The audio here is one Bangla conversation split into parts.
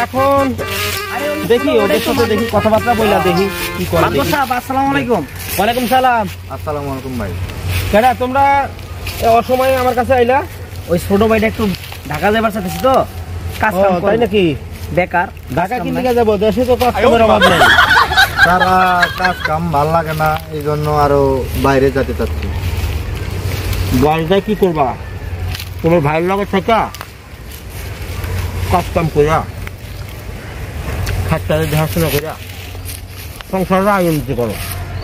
এখন দেখি ওদের সাথে দেখি কথাবার্তা বইলা দেখি কি করে। আসসালামু আলাইকুম। ওয়ালাইকুম সালাম। আসসালামু আলাইকুম ভাই। কেডা তোমরা অসময়ে আমার কাছে আইলা? ওই ছোট ভাইটা একটু ঢাকা যাবার চাইতেছি তো, কাজ কাম করে। তাই নাকি? বেকার। ঢাকা কি লিখে যাবো? দেশে তো কাস্টমারের অভাব নেই। তারা কাজ কাম ভালো লাগে না, এই জন্য আরো বাইরে যেতে চাচ্ছি। বাইরে কি করবা? তোমার ভাইয়ের লগে থাকা কাজ কাম করিয়া খাটটারে দেখাশোনা করিয়া সংসারের আয়োজন করো।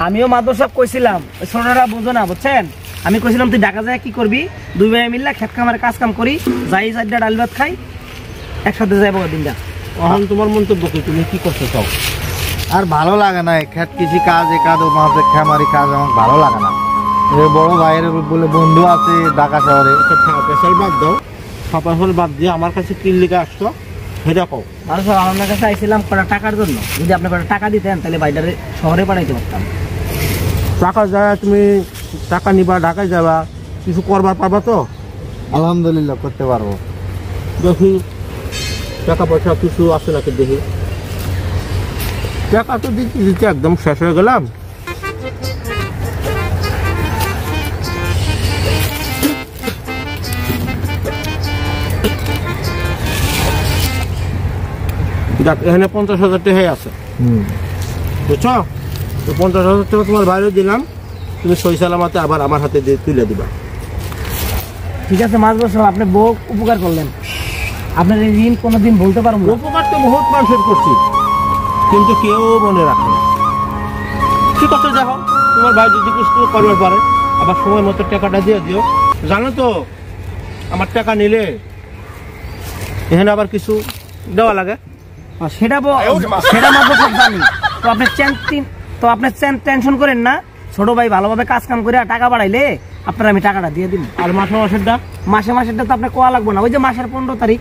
আমিও মাদর সাহেব কইছিলাম, ছোটরা বুঝো না, বুঝছেন? আমি কইছিলাম তুই ঢাকা যায় কি করবি, দুই ভাই মিললা খেত খামারে কাজ কাম করি, যাই চারটা ডাল ভাত খাই, একসাথে যাইব দিনটা। এখন তোমার মন্তব্য কি? তুমি কি করতে চাও? আর ভালো লাগে না খেত কৃষি কাজ, এ কাজ, মাঝে খামারি কাজ আমার ভালো লাগে না। বড় ভাইয়ের বলে বন্ধু আছে ঢাকা শহরে। পেশাল বাদ দাও, পেশাল বাদ দিয়ে আমার কাছে কি লিখে আসতো সেটা কও। মাদর সাহেব আপনার কাছে আইছিলাম কটা টাকার জন্য, যদি আপনি কটা টাকা দিতেন তাহলে ভাইটারে শহরে পাঠাইতে পারতাম। টাকা যায়, তুমি টাকা নিবা, ঢাকায় যাবা, কিছু করবার পারবা তো? আলহামদুলিল্লাহ করতে পারবো। দেখি টাকা পয়সা কিছু আছে নাকি দেখি। টাকা তো দিতে দিতে একদম শেষ হয়ে গেলাম। দেখ এখানে 50,000 টাকা আছে, বুঝছো? তো 50,000 টাকা তোমার বাইরে দিলাম, তুমি সই সালামাতে আবার আমার হাতে দিয়ে তুলে দিবা। ঠিক আছে মাদর সাহেব, আপনি বহু উপকার করলেন, আপনার এই ঋণ কোনোদিন বলতে পারবো না। উপকার তো বহুত মানুষের করছি, কিন্তু কেউ মনে রাখে না। ঠিক আছে, দেখো তোমার ভাই যদি কিছু করবার পারে আবার সময় মতো টাকাটা দিয়ে দিও। জানো তো আমার টাকা নিলে এখানে আবার কিছু দেওয়া লাগে। সেটা মাদর সাহেব জানি। তো আপনি টেনশন করেন না, ছোট ভাই ভালোভাবে কাজ কাম করে টাকা বাড়াইলে আপনার আমি টাকাটা দিয়ে দিব। আর মাসেরটা তো আপনার কোয়া লাগবে না, ওই যে মাসের 15 তারিখ।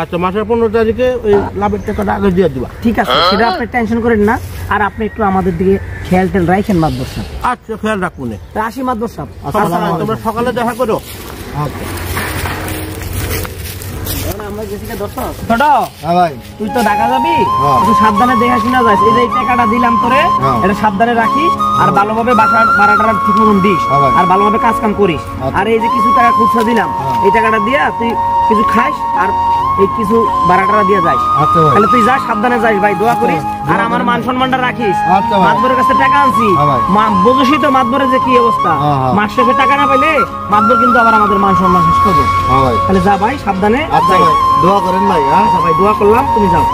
আচ্ছা, মাসের 15 তারিখে ওই লাভের টাকাটা আগে দিয়ে দিবা। ঠিক আছে, সেটা আপনি টেনশন করেন না। আর আপনি একটু আমাদের দিকে খেয়াল টেল রাখেন মাদর সাহেব। আচ্ছা, খেয়াল রাখবো না। আসি মাদর সাহেব। তোমরা সকালে দেখা করো। আচ্ছা তুই তো ঢাকা যাবি, হ্যাঁ। তুই সাবধানে দেখা শোনা যাস। এই যে এই টাকাটা দিলাম তোরে, হ্যাঁ। এটা সাবধানে রাখিস, আর ভালোভাবে বাসার ভাড়াটা ঠিক মতন দিস, হ্যাঁ। আর ভালোভাবে কাজ কাম করিস। আচ্ছা। আর এই যে কিছু টাকা খুচরা দিলাম, হ্যাঁ। এই টাকাটা দিয়া তুই কিছু খাস, আর এই কিছু ভাড়াটা দিয়ে যাস। আচ্ছা ভাই। তাহলে তুই যা, সাবধানে যাস ভাই, দোয়া করিস। আর আমার মান সম্মানটা রাখিস। আচ্ছা ভাই। মাতবরের কাছে টাকা আনছি, হ্যাঁ ভাই। বুঝিসই তো মাতবরের যে কি অবস্থা। হ্যাঁ, হ্যাঁ। মাস শেষে টাকা না পাইলে মাতবর কিন্তু আবার আমাদের মান সম্মান শেষ করবো। হ্যাঁ ভাই। তাহলে যা ভাই, সাবধানে আচ্ছা যাই। ভাই, দোয়া করেন ভাই। হ্যাঁ আচ্ছা ভাই, দোয়া করলাম, তুমি যাও।